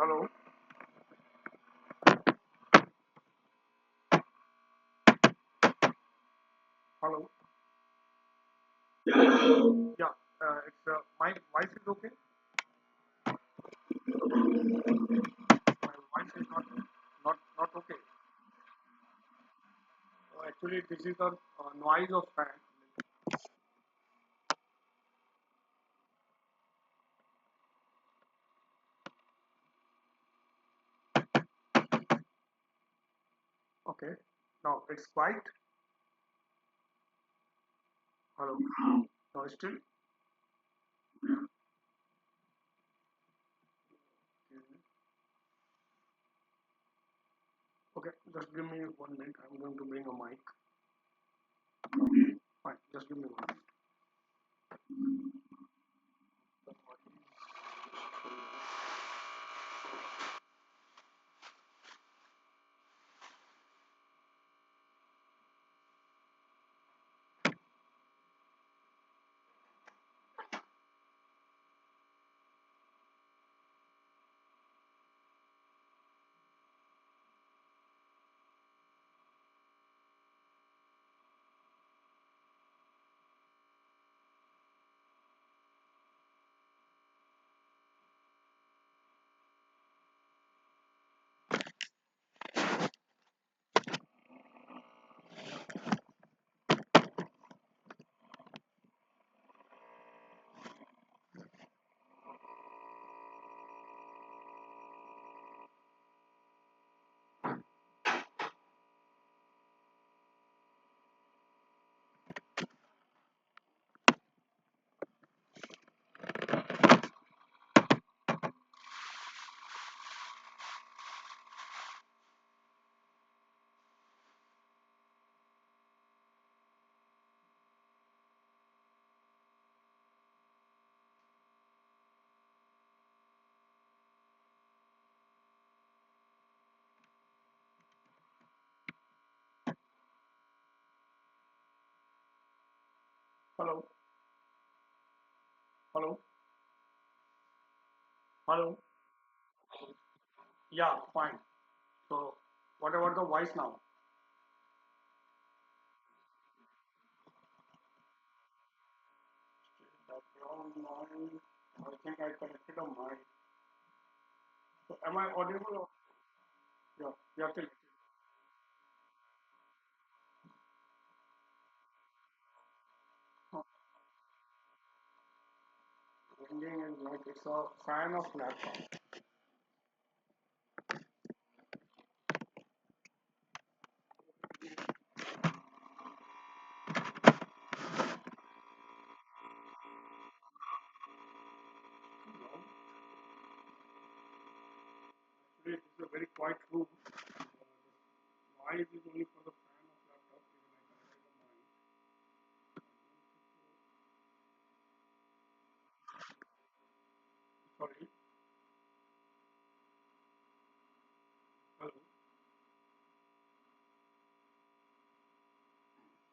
Hello. Hello. Yeah. It's my voice is okay. My voice is not okay. Actually, this is the noise of fan. Okay. Now it's quiet. Hello. No, still. Okay. Just give me 1 minute. I'm going to bring a mic. Fine. Just give me 1 minute. Hello. Hello. Hello. Yeah. Fine. So, what about the voice now? Background noise. I think I connected a mic. So, am I audible? Yeah. Yeah. Till ringing is like it's a fan of laptop. Actually, it is a very quiet room. Noise is only for the fan of laptop. Sorry. Hello.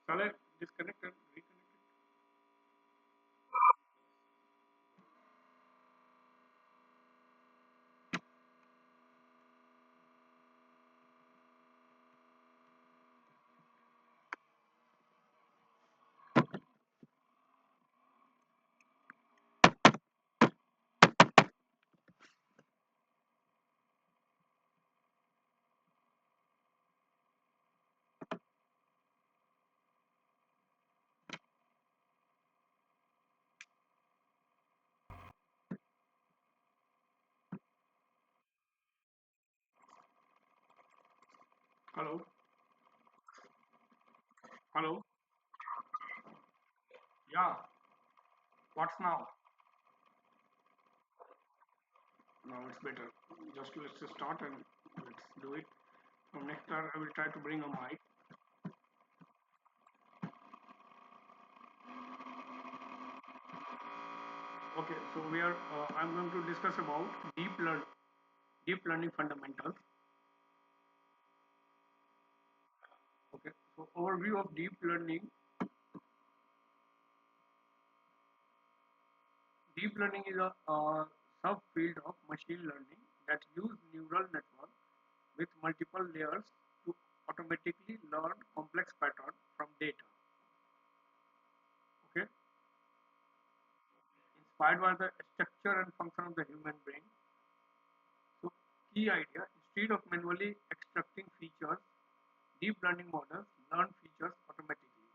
Shall I disconnect and reconnect it? Hello. Hello. Yeah. What's now? Now it's better. Just let's start and let's do it. So next time I will try to bring a mic. Okay. So we are. I'm going to discuss about deep learning fundamentals. Okay. So overview of deep learning. Deep learning is a subfield of machine learning that use neural network with multiple layers to automatically learn complex patterns from data. Okay, inspired by the structure and function of the human brain. So, key idea: instead of manually extracting features, deep learning models learn features automatically.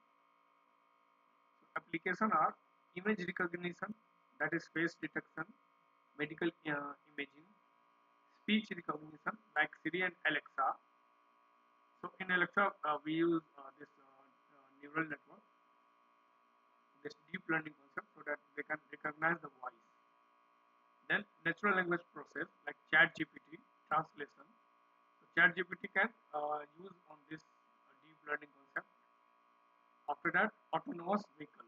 So, applications are image recognition, that is face detection, medical imaging, speech recognition like Siri and Alexa. So in Alexa, we use this neural network, this deep learning concept, so that they can recognize the voice. Then natural language process like ChatGPT translation. So ChatGPT can use on this deep learning concept. After that, autonomous vehicle.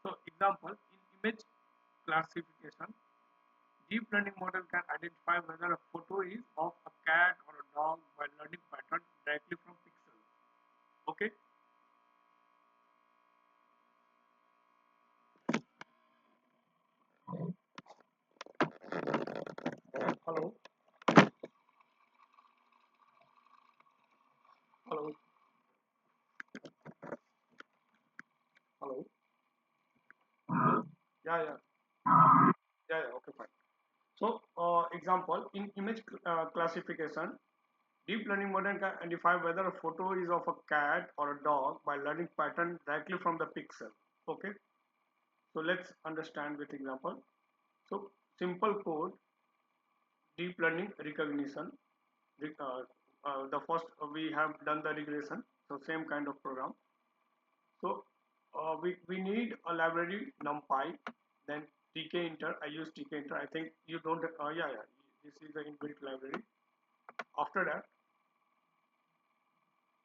So example, in image classification, deep learning model can identify whether a photo is of a cat or a dog by learning pattern directly from pixels. Okay. Hello. Hello. Hello. Yeah, yeah, yeah, yeah. Okay, fine. So, example, in image classification, deep learning model can identify whether a photo is of a cat or a dog by learning pattern directly from the pixel. Okay. So let's understand with example. So simple code, deep learning recognition. The first we have done the regression. So same kind of program. So we need a library NumPy, then tkinter. I use tkinter. I think you don't. Yeah, yeah. This is the inbuilt library. After that,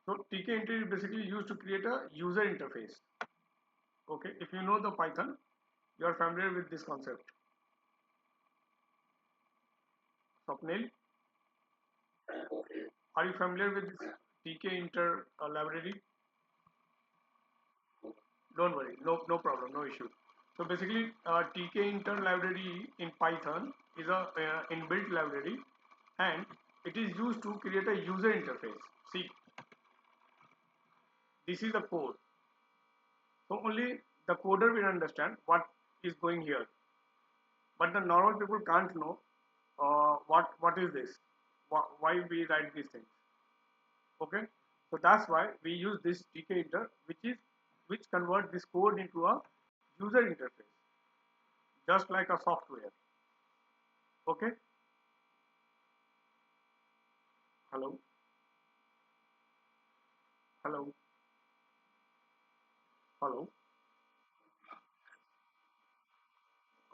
so tkinter is basically used to create a user interface. Okay, if you know the Python, you are familiar with this concept. Swapnil, are you familiar with this tkinter library? Don't worry, no problem, no issue. So basically, tkinter library in Python is a inbuilt library, and it is used to create a user interface. See, this is the code. So only the coder will understand what is going here, but the normal people can't know what is this, why we write these things. Okay, so that's why we use this tkinter, which convert this code into a user interface, just like a software. Okay. Hello. Hello. Hello.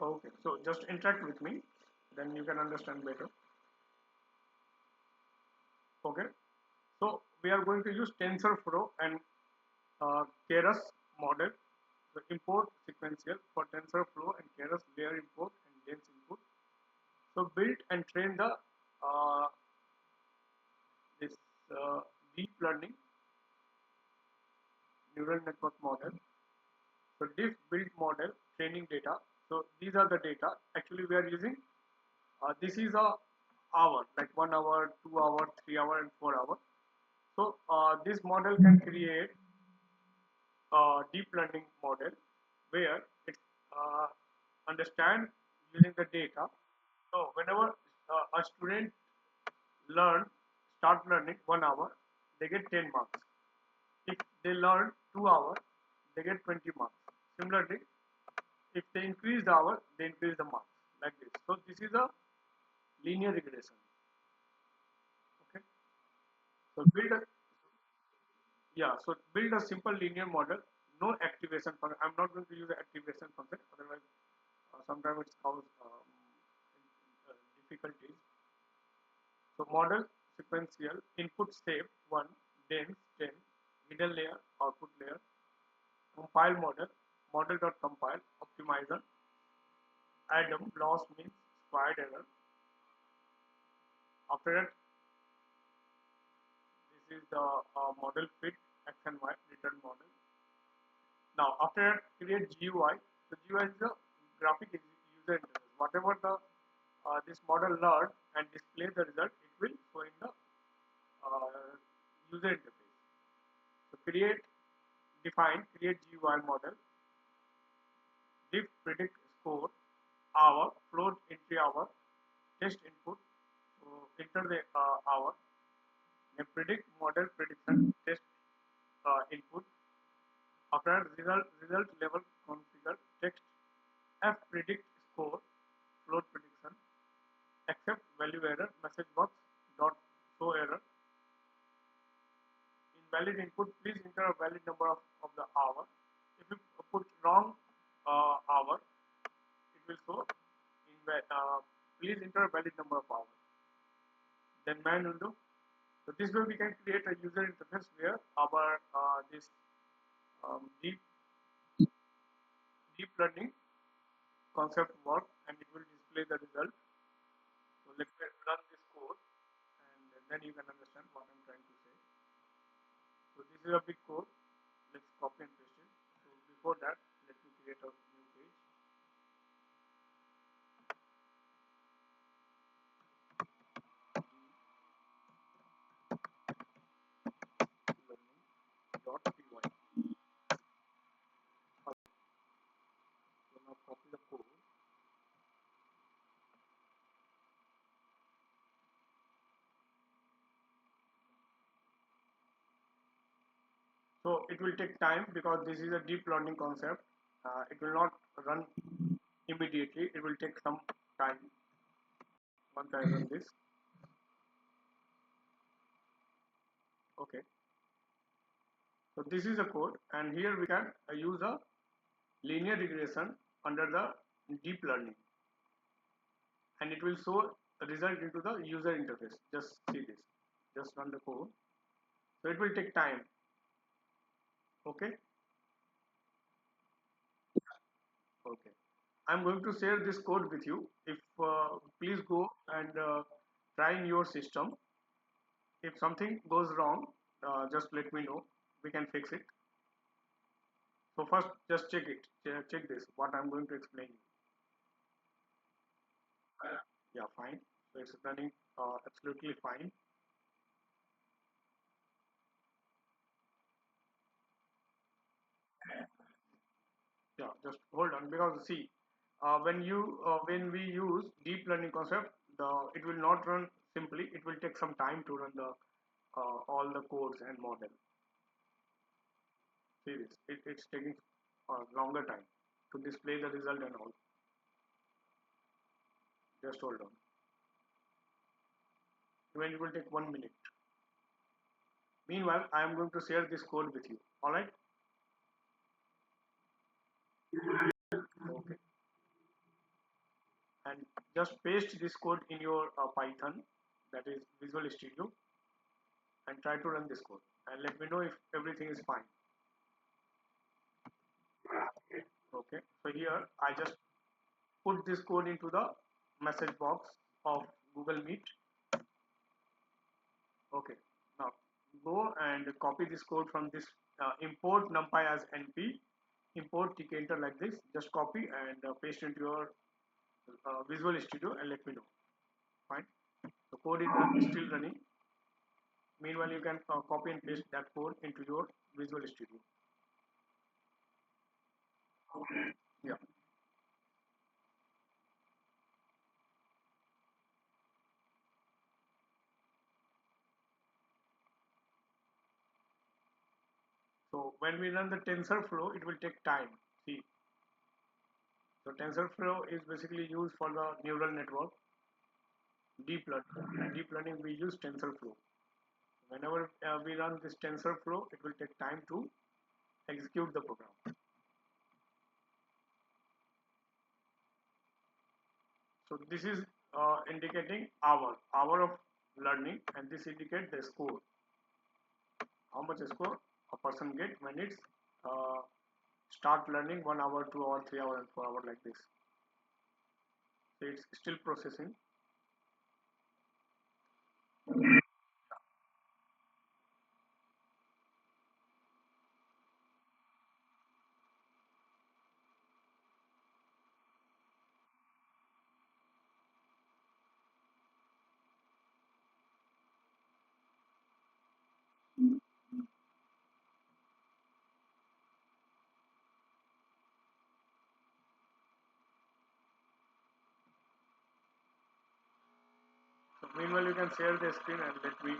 Okay, so just interact with me, then you can understand better. Okay, so we are going to use TensorFlow and Keras model. So import sequential for TensorFlow and Keras layer import and dense input. So build and train the this deep learning neural network model. So diff build model training data. So these are the data. Actually, we are using this is a hour, like 1 hour, 2 hour, 3 hour, and 4 hour. So this model can create a deep learning model where it uh, understand using the data. So whenever a student learn start learning 1 hour, they get 10 marks. If they learn 2 hours, they get 20 marks. Similarly, if they increase the hour, they increase the marks like this. So this is a linear regression. Okay. So build a simple linear model, no activation function. I'm not going to use the activation function, otherwise sometimes it's cause difficulties. So model sequential input step 1, dense 10, hidden layer, output layer, compile model, model.compile, optimizer, Adam, loss means squared error. After that, this is the model fit x and y return model. Now after that, create GUI. The GUI is the graphic user interface. Whatever the this model learn and display the result, it will show in the user interface. So create GUI model, diff predict score, hour, float entry hour, test input. So enter the hour, then predict model prediction, test input. After result level configure text F predict score, float prediction, accept value error, message box dot show error. Invalid input, please enter a valid number of the hour. If you put wrong hour, it will show please enter a valid number of hours. Then main window. So this way we can create a user interface where our this deep learning concept work, and it will display the result. So let me run this code, and then you can understand what I'm trying to say. So this is a big code. Let's copy and paste it. So before that, let me create a new page. Learning.py. So now copy the code. So it will take time because this is a deep learning concept. It will not run immediately. It will take some time. Once I run this, okay. So this is a code, and here we can use a linear regression under the deep learning, and it will show a result into the user interface. Just see this. Just run the code. So it will take time. Okay. Okay. I'm going to share this code with you. If please go and try in your system. If something goes wrong, just let me know. We can fix it. So first, just check it. Check this. What I'm going to explain you. Yeah, fine. So it's running absolutely fine. Yeah, just hold on, because see, when we use deep learning concept, it will not run simply. It will take some time to run the all the codes and model. See this. It's taking longer time to display the result and all. Just hold on. Even it will take 1 minute. Meanwhile, I am going to share this code with you. All right. Okay. And just paste this code in your Python, that is Visual Studio, and try to run this code. And let me know if everything is fine. Okay. So here I just put this code into the message box of Google Meet. Okay. Now go and copy this code from this import numpy as np, import tkinter like this. Just copy and paste into your Visual Studio and let me know. Fine. The code is still running. Meanwhile, you can copy and paste that code into your Visual Studio. Yeah. So when we run the TensorFlow, it will take time. See, so TensorFlow is basically used for the neural network, deep learning. Deep learning, we use TensorFlow. Whenever we run this TensorFlow, it will take time to execute the program. So this is indicating hour of learning, and this indicates the score. How much score a person get when it's uh, start learning 1 hour, 2 hour, 3 hour, and 4 hour like this. So it's still processing. meanwhile, you can share the screen and let me.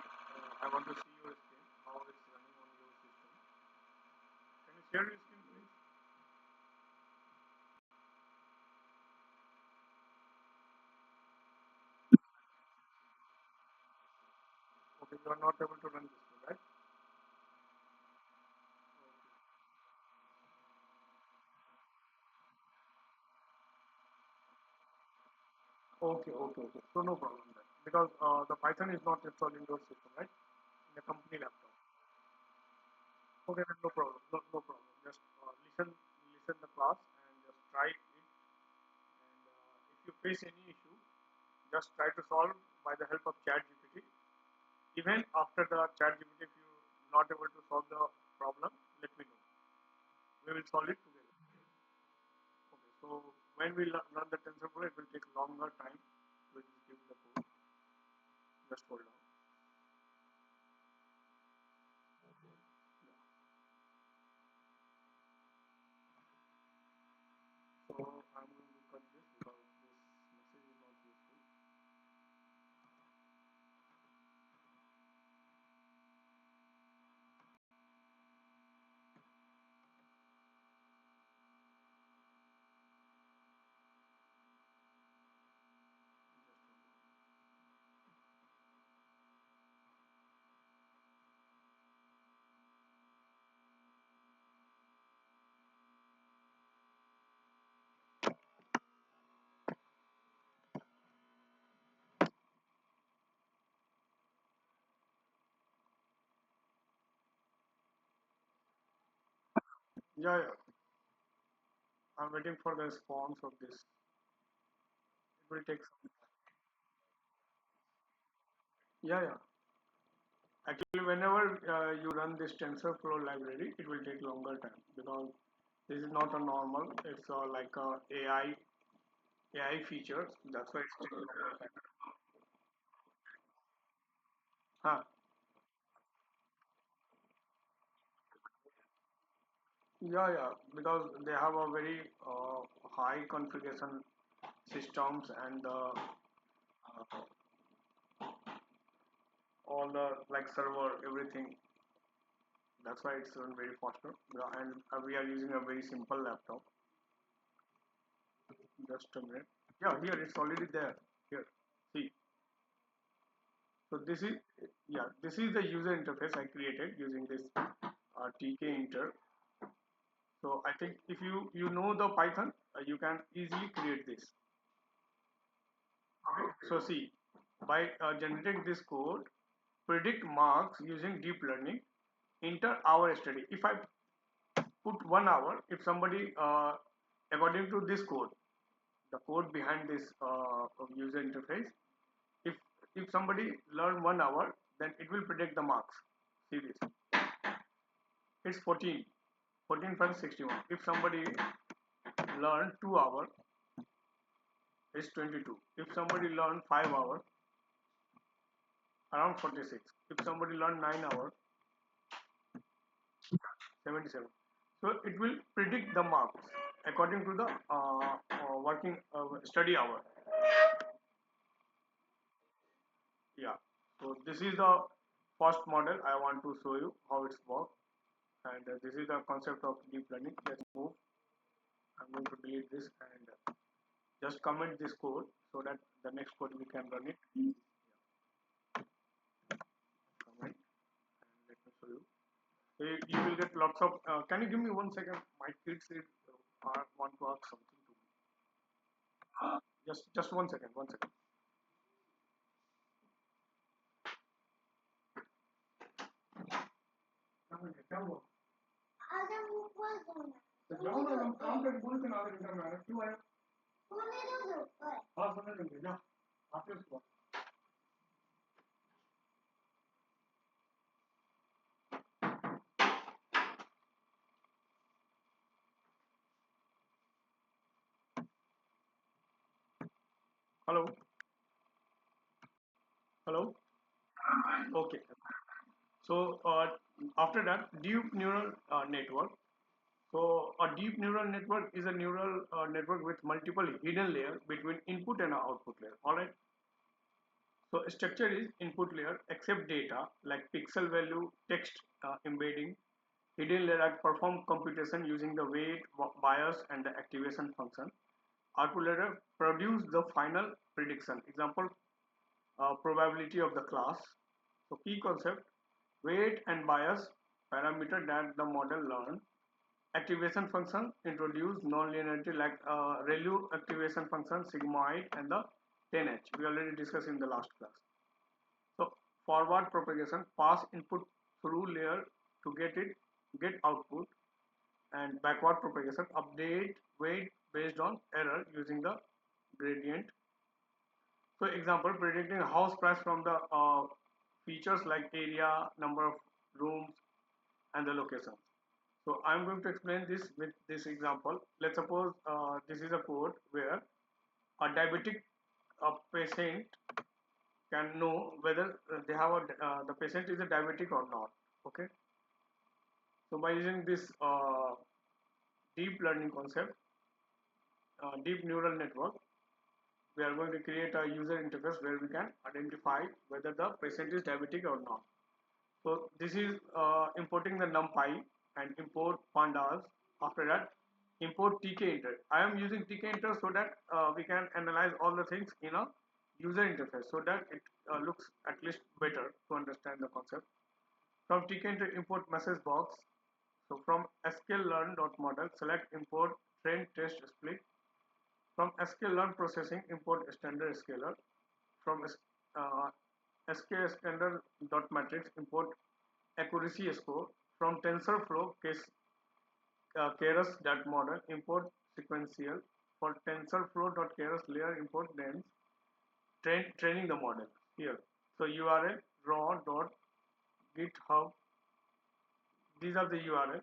I want to see your screen, how it's running on your system. Can you share your screen, please? Okay, you are not able to run this one, right? Okay, okay, okay. So no problem then, because the Python is not installed in your system, right? In the company laptop. Okay, then no problem. No problem. Just listen the class and just try it. And if you face any issue, just try to solve by the help of ChatGPT. Even after the ChatGPT, if you not able to solve the problem, let me know. We will solve it together. Okay, so when we run the TensorFlow, it will take longer time to execute the code. Just hold on. So I'm going to cut this because this message is not useful. Yeah, yeah. I'm waiting for the response of this. It will take some. Yeah, yeah. Actually, whenever you run this TensorFlow library, it will take longer time because this is not a normal. It's like a AI features. That's why it's taking longer time. Huh. Yeah, yeah. Because they have a very high configuration systems and all the like server everything. That's why it's run very faster. Yeah, and we are using a very simple laptop. Just a minute. Yeah, here it's already there. Here, see. So this is the user interface I created using this TK Inter. So I think if you know the Python, you can easily create this. Okay. So see, by generating this code, predict marks using deep learning, enter hour study. If I put 1 hour, if somebody according to this code, the code behind this user interface, if if somebody learn 1 hour, then it will predict the marks. See this, it's 14, 14.61. If somebody learn 2 hour, it's 22. If somebody learn 5 hour, around 46. If somebody learn 9 hour, 77. So it will predict the marks according to the working study hour. Yeah. So this is the first model I want to show you how it's work, and this is the concept of deep learning. Let's move. I'm going to delete this and just comment this code so that the next code we can run it. Comment and let me show you. So you will get lots of. Can you give me 1 second? My kids want to ask something to me. Just 1 second. 1 second. क्या हुआ? तो जाओ ना हम काम करके बोले थे ना आधे घंटा में आना क्यों आया? हाँ सुनने देंगे जा आते उसके बाद. Hello. Hello. Okay. So after that, deep neural network. So a deep neural network is a neural network with multiple hidden layers between input and output layer. All right. So structure is input layer, accept data like pixel value, text embedding, hidden layer that perform computation using the weight, bias, and the activation function. Output layer produce the final prediction. Example, probability of the class. So key concept, weight and bias parameter that the model learn. Activation function introduce non-linearity like ReLU activation function, sigmoid, and the 10H. We already discussed in the last class. So forward propagation, pass input through layer to get output, and backward propagation, update weight based on error using the gradient. So example, predicting house price from the features like area, number of rooms, and the location. So I'm going to explain this with this example. Let's suppose this is a code where a diabetic patient can know whether they have the patient is a diabetic or not. Okay. So by using this deep learning concept, deep neural network, we are going to create a user interface where we can identify whether the patient is diabetic or not. So this is importing the NumPy and import pandas. After that, import tkinter. I am using tkinter so that we can analyze all the things in a user interface so that it looks at least better to understand the concept. From tkinter import message box. So from sklearn.model select import train test split. From sklearn processing import standard scalar. From uh, skstandard.matrix import accuracy score. From TensorFlow case keras.model import sequential. For TensorFlow.keras layer import dense. Training the model here. So URL raw.github. These are the URL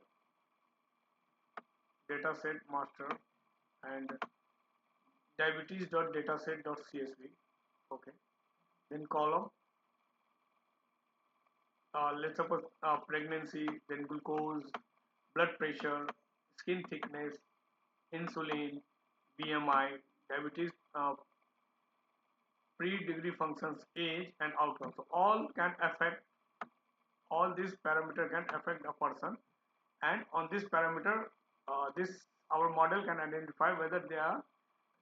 dataset master and diabetes.dataset.csv. Okay. Then column. Let's suppose pregnancy, then glucose, blood pressure, skin thickness, insulin, BMI, diabetes, pre-degree functions, age, and outcome. So all these parameter can affect a person, and on this parameter, this our model can identify whether they are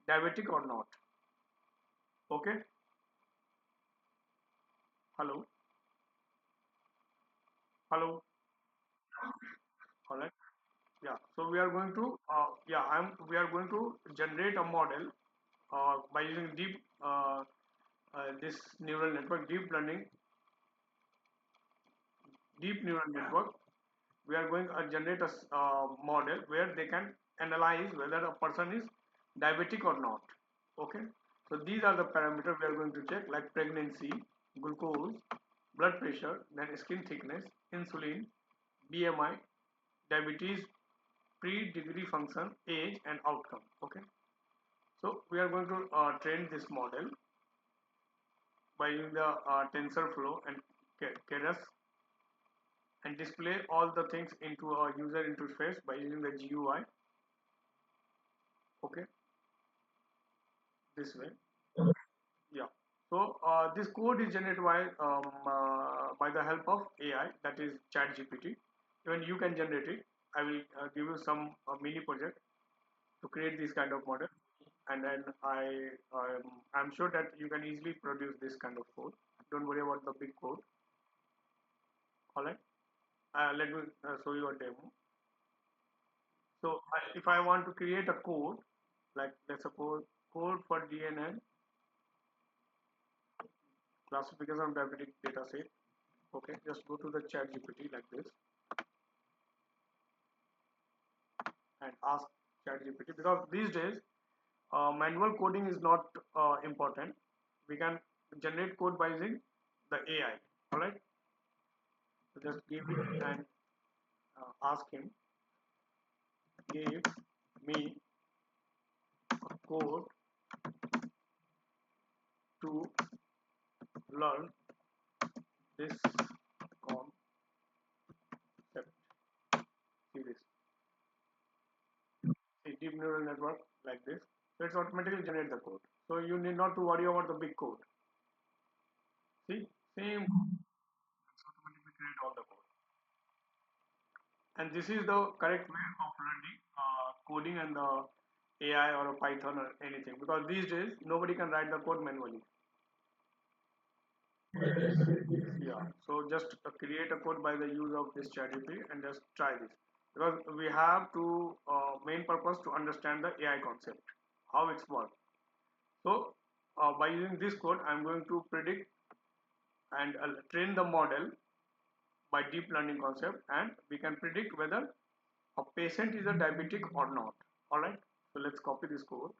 diabetic or not. Okay. Hello. Hello. All right. Yeah. So we are going to we are going to generate a model by using this neural network, deep neural network. We are going to generate a model where they can analyze whether a person is diabetic or not. Okay. So these are the parameters we are going to check, like pregnancy, glucose, blood pressure, then skin thickness, insulin, BMI, diabetes, pre-degree function, age, and outcome. Okay. So we are going to train this model by using the TensorFlow and Keras, and display all the things into a user interface by using the GUI. Okay, this way. Yeah. So this code is generated by the help of AI, that is ChatGPT. Even you can generate it. I will give you some mini project to create this kind of model, and then I'm sure that you can easily produce this kind of code. Don't worry about the big code. All right. Let me show you a demo. So if I want to create a code, like let's suppose code for DNN classification of diabetic data set. Okay, just go to the chat GPT like this and ask chat GPT, because these days manual coding is not important. We can generate code by using the AI. All right. So just give it and ask him, give me a code to learn this concept. See this. See deep neural network like this. So it's automatically generate the code. So you need not to worry about the big code. See, same code. It's automatically create all the code. And this is the correct way of learning coding and the AI or a Python or anything, because these days nobody can write the code manually. Yeah, so just create a code by the use of this ChatGPT and just try this, because we have to main purpose to understand the AI concept, how it's work. So by using this code, I'm going to predict and train the model by deep learning concept, and we can predict whether a patient is a diabetic or not. All right. So let's copy this code.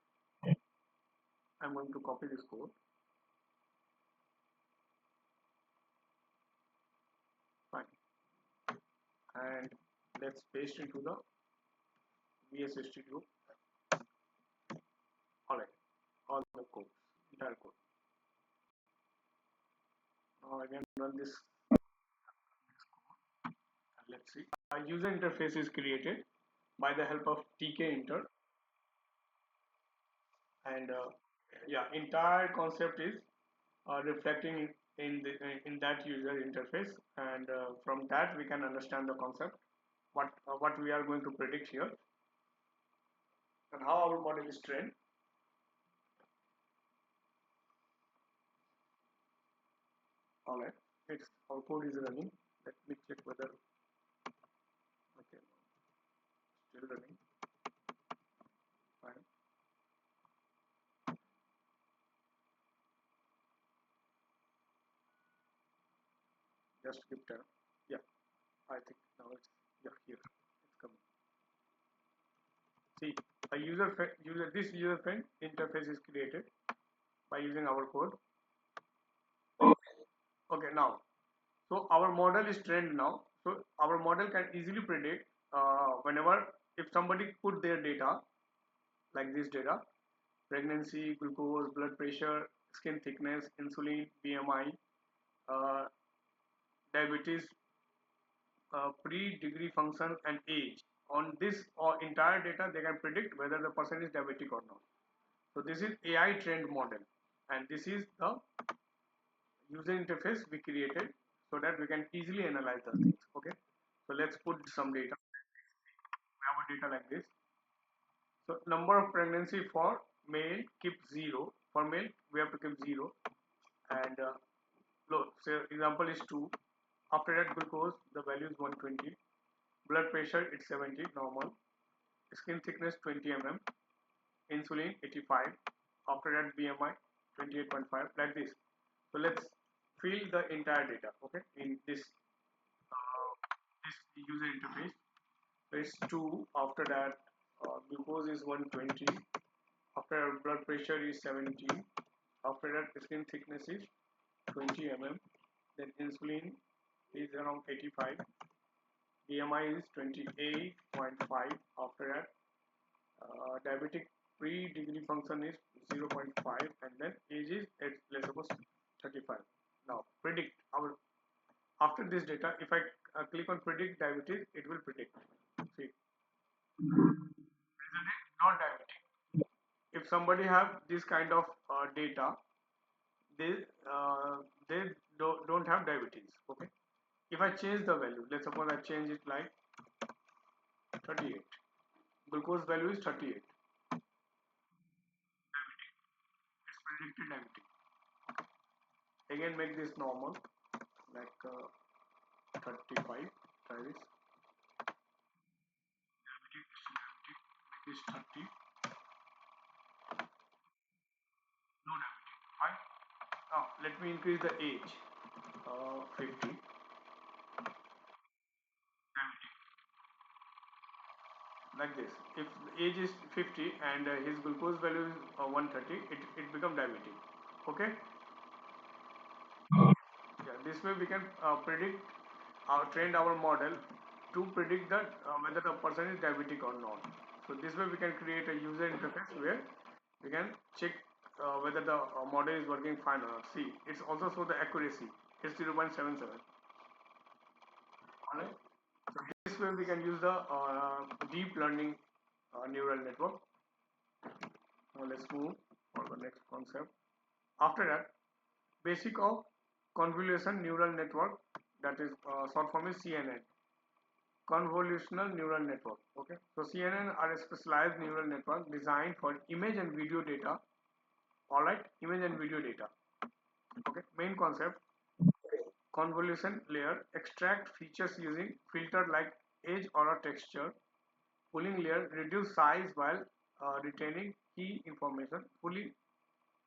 I'm going to copy this code. Fine. And let's paste into the VS Studio. All right. All the code, entire code. Now again run this. And let's see. A user interface is created by the help of TK Inter, and yeah, entire concept is reflecting in that user interface, and from that we can understand the concept, what we are going to predict here, and how our model is trained. All right, it's our code is running. Let me check whether okay, still running. Fine. Just give time. Yeah, I think now it's yeah here. It's coming. See, a user friend interface is created by using our code. Okay, now so our model is trained now. So our model can easily predict whenever if somebody put their data like this data: pregnancy, glucose, blood pressure, skin thickness, insulin, BMI, uh, diabetes, pre-degree function, and age. On this or entire data, they can predict whether the person is diabetic or not. So this is AI trained model, and this is the user interface we created so that we can easily analyze the things. Okay, so let's put some data. We have a data like this. So number of pregnancy for male, keep 0. For male we have to keep 0, and look, say example is 2. After that, glucose the value is 120, blood pressure it's 70 normal, skin thickness 20 mm, insulin 85, after that BMI 28.5, like this. So let's fill the entire data, okay, in this user interface. So it's 2. After that, glucose is 120, after blood pressure is 70, after that skin thickness is 20 mm, then insulin is around 85, BMI is 28.5, after that diabetic pre-degree function is 0.5, and then age is let's suppose 35. Now predict our, after this data, if I click on predict diabetes, it will predict. See, result is not diabetic. If somebody have this kind of data, they they don't have diabetes. Okay. If I change the value, let's suppose I change it like 38. Glucose value is 38. Diabetic. It's predicted diabetic. Again, make this normal, like 35. Try this. Diabetic, diabetic. Make this 30. No diabetic. Fine. Now let me increase the age. 50. Diabetic. Like this. If the age is 50 and his glucose value is 130, it become diabetic. Okay. Yeah. This way we can predict, train our model to predict that whether the person is diabetic or not. So this way we can create a user interface where we can check whether the model is working fine or not. See, it's also show the accuracy. It's 0.77. Alright. So this way we can use the deep learning neural network. Now let's move for the next concept. After that, basic of convolution neural network, that is short form is CNN, convolutional neural network. Okay, so CNN are a specialized neural network designed for image and video data. All right, image and video data. Okay, main concept: convolution layer extract features using filter like edge or a texture. Pooling layer reduce size while retaining key information. Fully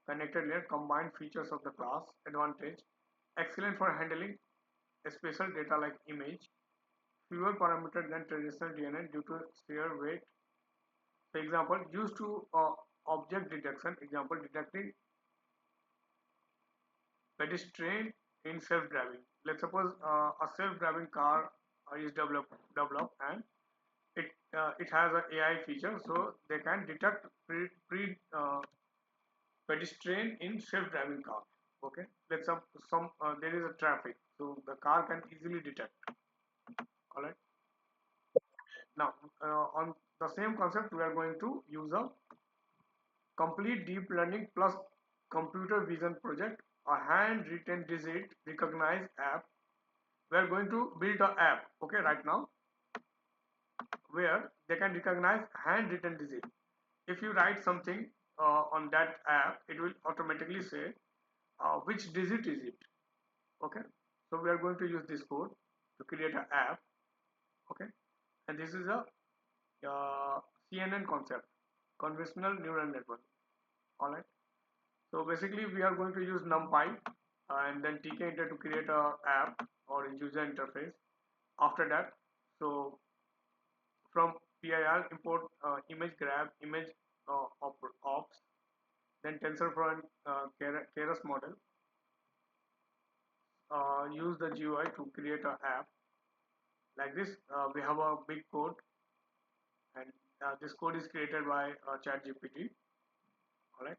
connected layer combine features of the class. Advantage: excellent for handling spatial data like image. Fewer parameters than traditional DNA due to sheer weight. For example, used to object detection. Example, detecting pedestrian in self-driving. Let's suppose a self-driving car is developed and it has an AI feature, so they can detect pre pedestrian in self-driving car. Okay, let's up some there is a traffic, so the car can easily detect. All right. Now on the same concept, we are going to use a complete deep learning plus computer vision project, a handwritten digit recognized app. We are going to build a app, okay, right now, where they can recognize handwritten digit. If you write something on that app, it will automatically say which digit is it. Okay, so we are going to use this code to create an app. Okay, and this is a CNN concept, convolutional neural network. All right. So basically, we are going to use NumPy and then tkinter to create a app or a user interface. After that, so from PIR import image grab image ops, then TensorFlow and Keras model. Use the GUI to create an app like this. We have a big code, and this code is created by ChatGPT. All right.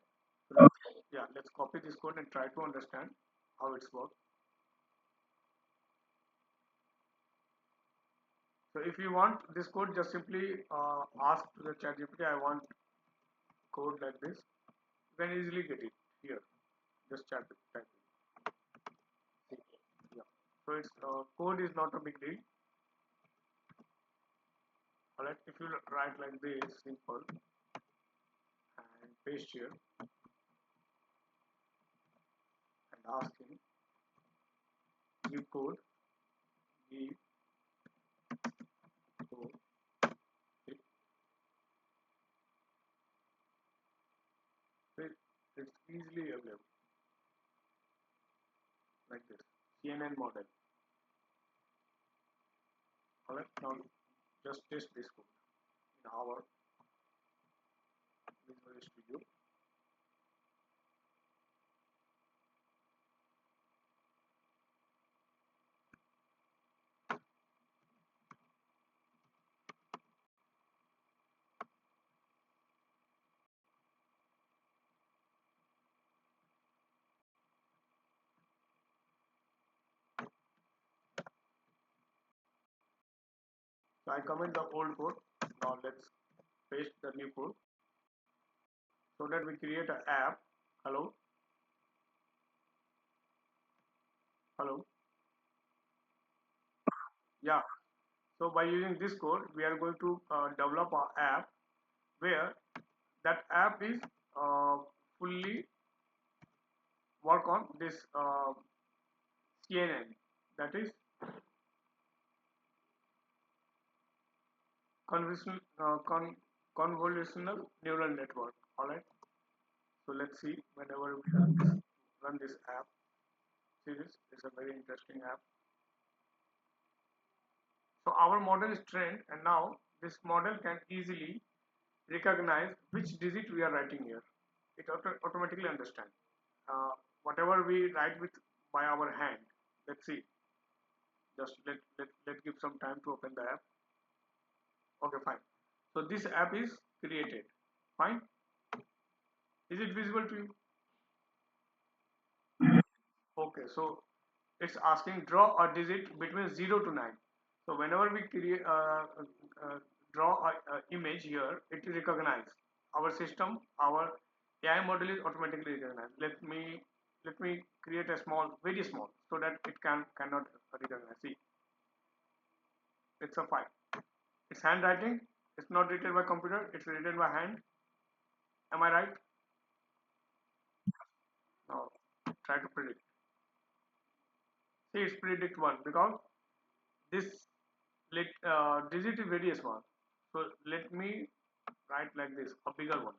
So yeah, let's copy this code and try to understand how it's works. So if you want this code, just simply ask to the ChatGPT, I want code like this. You can easily get it here. Just type it. Yeah. So its code is not a big deal. Alright, if you write like this, simple, and paste here, and ask him, give code, give code, it's easily available like this. CNN model. Alright, now just test this code in our Visual Studio. So I comment the old code. Now let's paste the new code so that we create an app. Hello, hello. Yeah. So by using this code, we are going to develop our app where that app is uh, fully work on this CNN, that is convolutional, convolutional neural network. All right. So let's see whenever we run this app. See this? It's a very interesting app. So our model is trained, and now this model can easily recognize which digit we are writing here. It automatically understands whatever we write with by our hand. Let's see. Just let give some time to open the app. Okay, fine. So this app is created. Fine. Is it visible to you? Okay, so it's asking draw a digit between 0 to 9. So whenever we create draw a image here, it will recognize our system, our AI model is automatically recognized. let me create a small, very small, so that it cannot recognize. See, it's a file. It's handwriting. It's not written by computer. It's written by hand. Am I right? Now try to predict. See, it's predict one because this digit is very small. So let me write like this, a bigger one.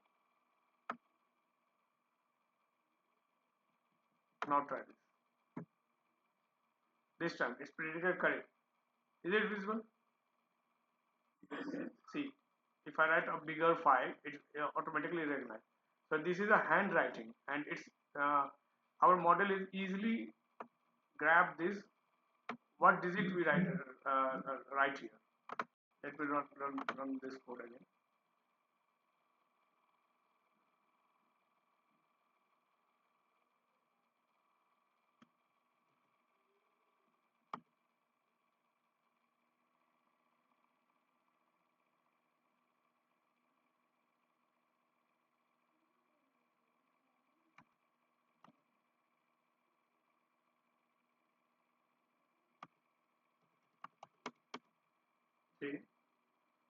Now try this. This time it's predicted correct. Is it visible? See, if I write a bigger file, it automatically recognizes. So this is a handwriting, and it's our model is easily grab this. What digit we write here? Let me run this code again. See,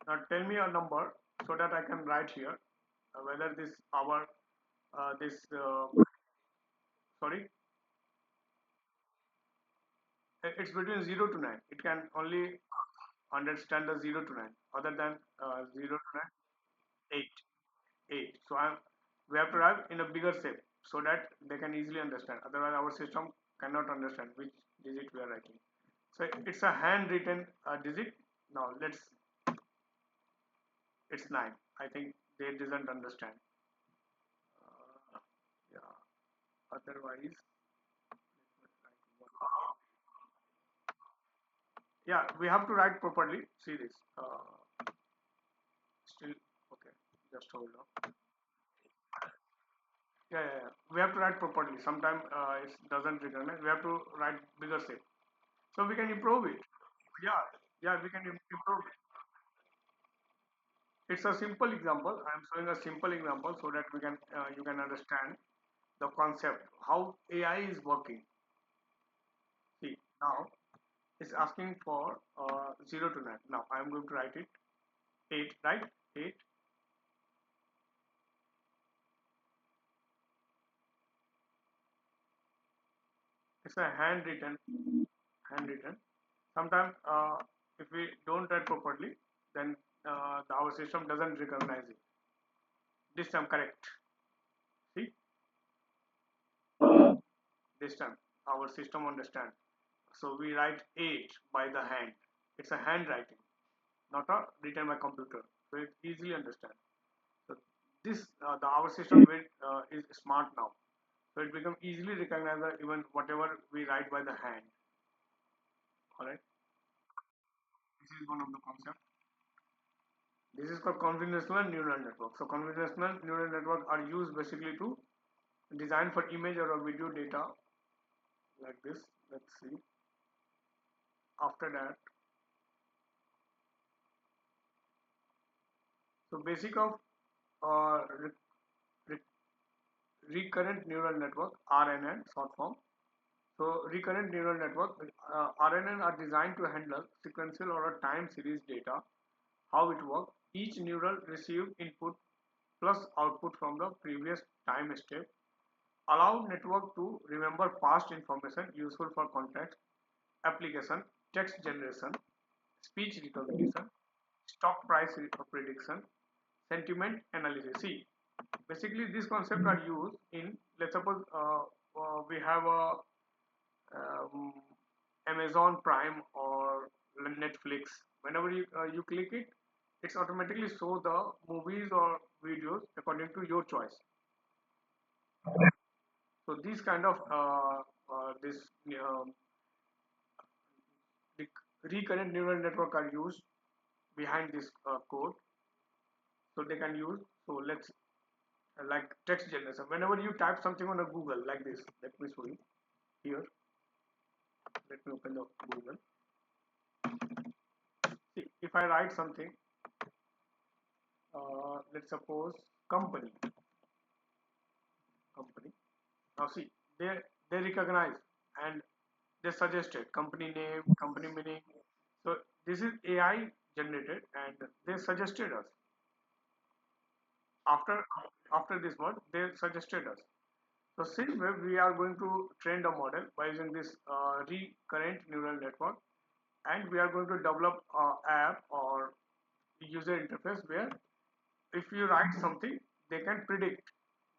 now tell me a number so that I can write here whether this our this sorry, it's between 0 to 9. It can only understand the 0 to 9. Other than 0 to 9, 8. 8. So we have to write in a bigger shape so that they can easily understand. Otherwise, our system cannot understand which digit we are writing. So it's a handwritten digit. Now it's 9. I think they doesn't understand. Yeah. Otherwise, yeah, we have to write properly. See this. Still okay. Just hold on. Yeah. We have to write properly. Sometimes it doesn't recognize. We have to write bigger shape. So we can improve it. Yeah, we can improve it. It's a simple example. I am showing a simple example so that we can you can understand the concept how AI is working. See, now it's asking for 0 to 9. Now I am going to write it 8, right? 8. It's a handwritten. Sometimes if we don't write properly, then our system doesn't recognize it. This time correct. See, this time our system understands. So we write 8 by the hand. It's a handwriting, not a written by computer. So it easily understand. So this our system is smart now. So it becomes easily recognizable even whatever we write by the hand. Alright. This is one of the concepts. This is called convolutional neural network. So convolutional neural network are used basically to design for image or a video data like this. Let's see. After that, so basic of uh, re re recurrent neural network (RNN) short form. So recurrent neural network (RNN) are designed to handle sequential or a time series data. How it works? Each neural receives input plus output from the previous time step. Allow network to remember past information useful for context application, text generation, speech recognition, stock price prediction, sentiment analysis. See, basically these concepts are used in, let's suppose we have a um, Amazon Prime or Netflix. Whenever you click it, it's automatically show the movies or videos according to your choice. So these kind of this um, recurrent neural network are used behind this code, so they can use. So let's like text generation. Whenever you type something on a Google like this, let me show you here. Let me open the Google. See, if I write something, let's suppose company. Now see, they they recognize and they suggested company name, company meaning. So this is AI generated and they suggested us after after this word they suggested us. So same way we are going to train the model by using this recurrent neural network, and we are going to develop a app or user interface where if you write something they can predict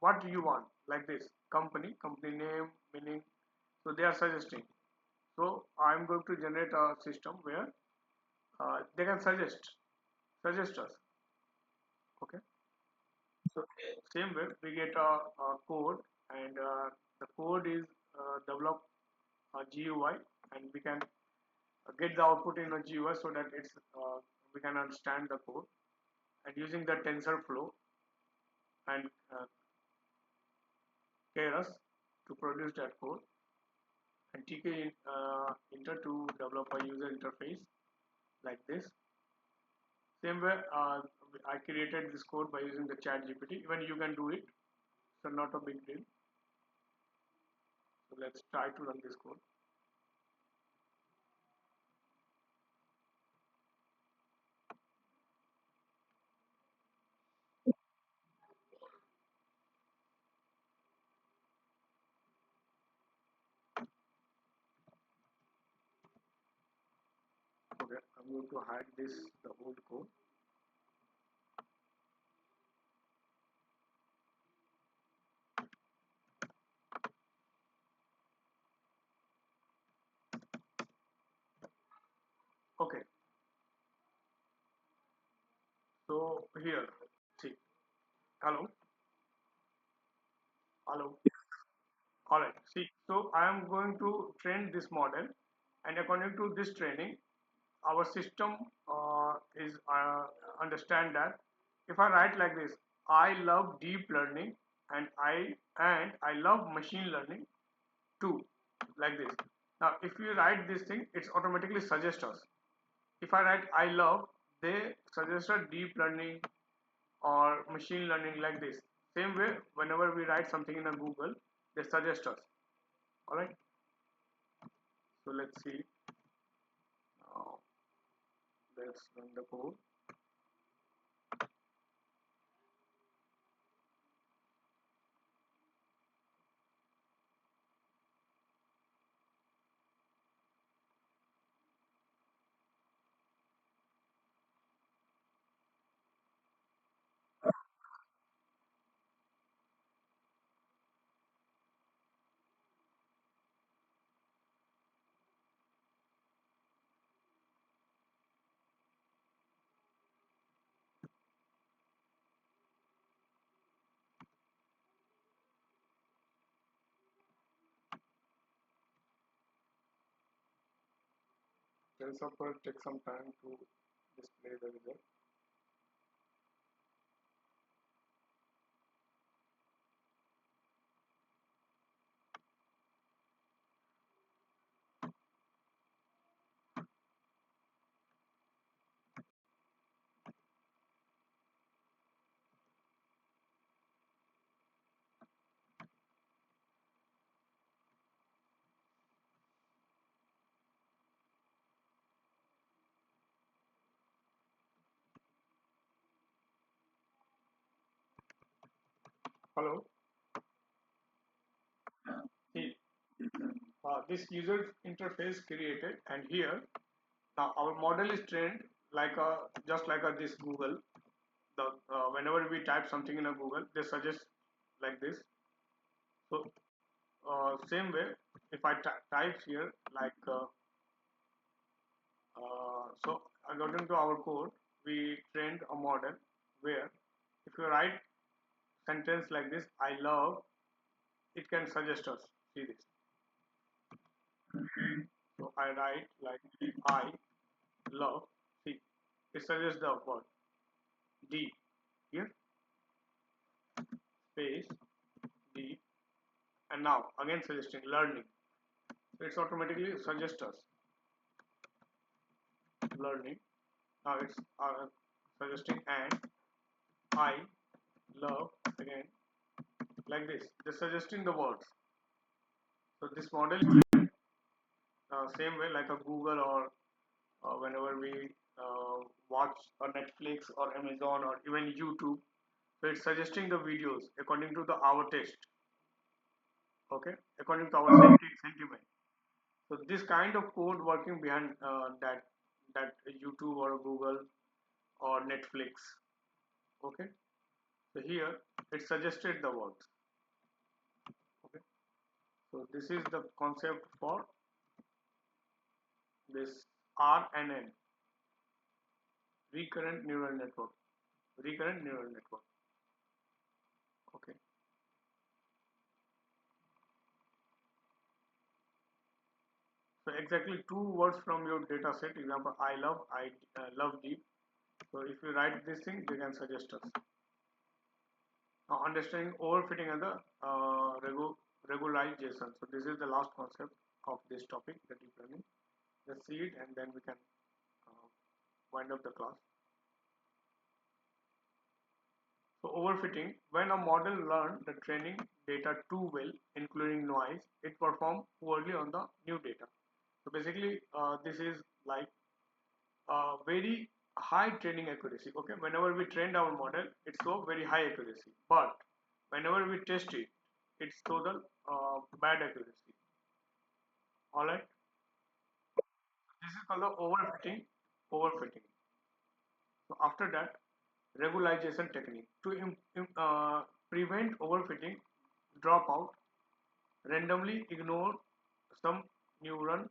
what you want, like this company name, meaning. So they are suggesting. So I'm going to generate a system where they can suggest us. Okay. So same way we get a code, and the code is develop a GUI, and we can get the output in a GUI so that it's we can understand the code, and using the TensorFlow and Keras to produce that code, and TK Inter to develop a user interface like this. Same way, I created this code by using the Chat GPT. Even you can do it, so not a big deal. So let's try to run this code. Okay, I'm going to hide this the old code. Okay, so here, see, hello, hello. All right, see, so I am going to train this model, and according to this training, our system is understand that if I write like this, I love deep learning, and I love machine learning too, like this. Now, if you write this thing, it's automatically suggest us. If I write I love, they suggest a deep learning or machine learning, like this. Same way, whenever we write something in a Google, they suggest us. All right. So let's see. Now let's run the code. TensorFlow take some time to display the result. Hello. See, this user interface created, and here now our model is trained like a just like a this Google. The whenever we type something in a Google, they suggest like this. So same way, if I type here like so according to our code, we trained a model where if you write sentence like this, I love, it can suggest us. See this. So I write like I love. See, it suggests the word D here, space D, and now again suggesting learning. So it's automatically suggest us learning. Now it's suggesting and I love again, like this. They're suggesting the words. So this model is same way like a Google or whenever we watch a Netflix or Amazon or even YouTube. So it's suggesting the videos according to the our taste, okay, according to our sentiment. So this kind of code working behind that YouTube or Google or Netflix, okay. So here it suggested the words, okay. So this is the concept for this RNN, recurrent neural network, recurrent neural network, okay. So exactly two words from your data set. Example, I love deep. So if you write this thing, they can suggest us. Now understanding overfitting and the regularization. So this is the last concept of this topic, the deep learning. Let's see it and then we can uh, wind up the class. So overfitting, when a model learns the training data too well, including noise, it performs poorly on the new data. So basically, this is like very high training accuracy. Okay, whenever we trained our model, it show very high accuracy. But whenever we test it, it show the bad accuracy. All right, this is called the overfitting. Overfitting. So after that, regularization technique to prevent overfitting, drop out, randomly ignore some neurons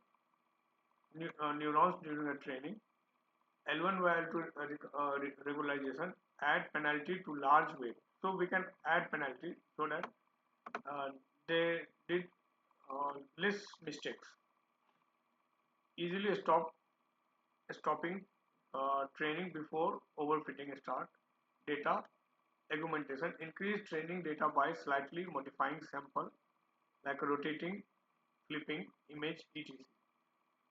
during a training. L1 value to regularization, add penalty to large weight. So we can add penalty so that uh, they did less mistakes. Easily stopping training before overfitting start. Data augmentation, increase training data by slightly modifying sample like rotating, flipping, image, etc.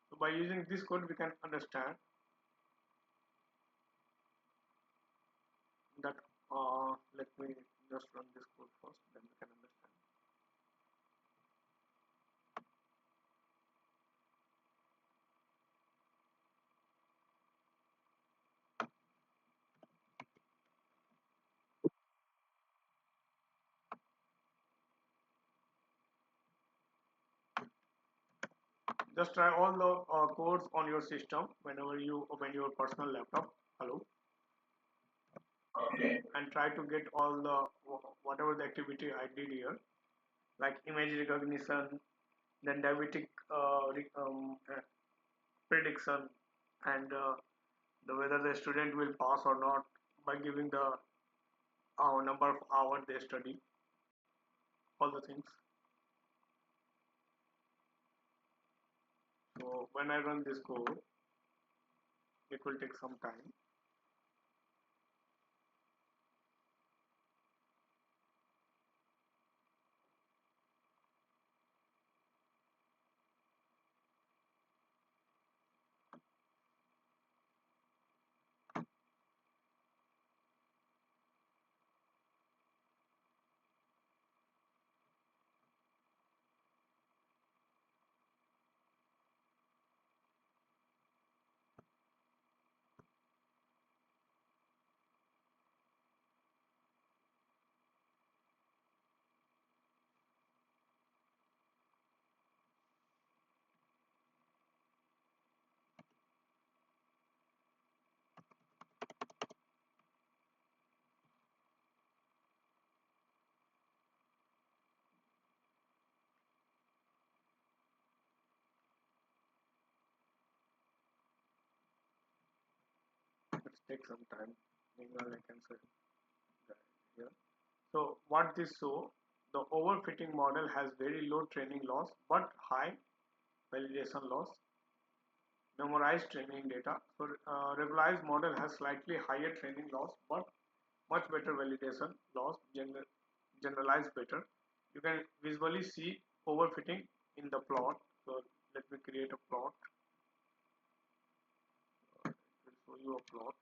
So by using this code we can understand that let me just run this code first, then we can understand. Just try all the codes on your system whenever you open your personal laptop. Hello. And try to get all the whatever the activity I did here, like image recognition, then diabetic prediction, and the whether the student will pass or not by giving the number of hours they study, all the things. So when I run this code, it will take some time. Let's take some time. Meanwhile, I can say that here. So what this show, the overfitting model has very low training loss but high validation loss. Memorized training data. So regularized model has slightly higher training loss but much better validation loss, generalized better. You can visually see overfitting in the plot. So let me create a plot. It will show you a plot.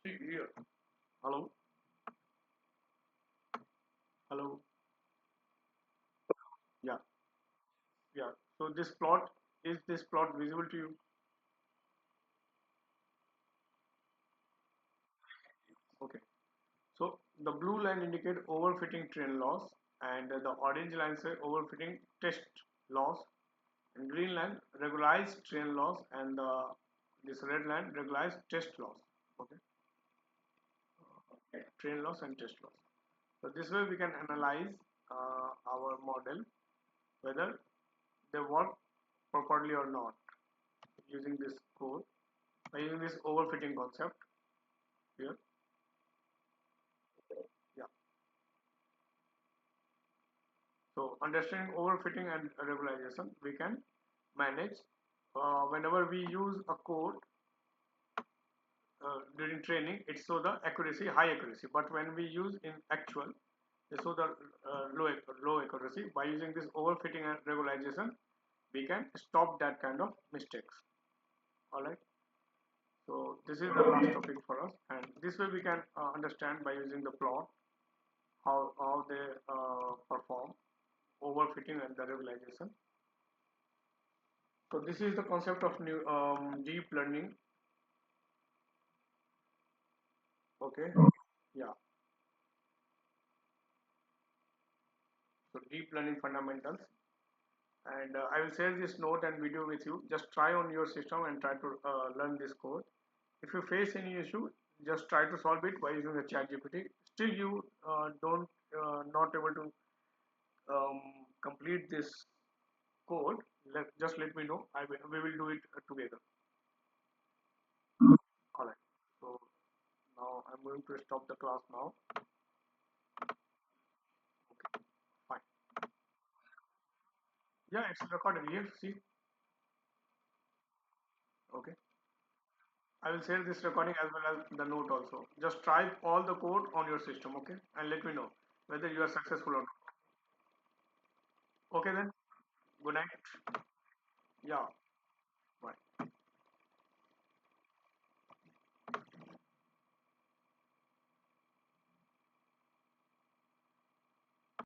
See here. Hello, hello. Yeah, yeah. So this plot, is this plot visible to you? Okay. So the blue line indicate overfitting train loss, and the orange line say overfitting test loss, and green line regularized train loss, and this red line regularized test loss. Okay, train loss and test loss. So this way we can analyze our model whether they work properly or not using this code by using this overfitting concept here. Yeah. So understanding overfitting and regularization, we can manage whenever we use a code during training, it shows the accuracy, high accuracy. But when we use in actual, they show the low accuracy. By using this overfitting and regularization, we can stop that kind of mistakes. All right. So this is the last topic for us, and this way we can understand by using the plot how they perform overfitting and the regularization. So this is the concept of new deep learning. Okay. Yeah. So deep learning fundamentals. And I will share this note and video with you. Just try on your system and try to learn this code. If you face any issue, just try to solve it by using the chat GPT. Still you don't not able to um, complete this code, just let me know. We will do it together. All right. So now I'm going to stop the class now. Okay, fine. Yeah, it's recorded here. See. Okay. I will share this recording as well as the note also. Just try all the code on your system, okay? And let me know whether you are successful or not. Okay then. Good night. Yeah. Bye.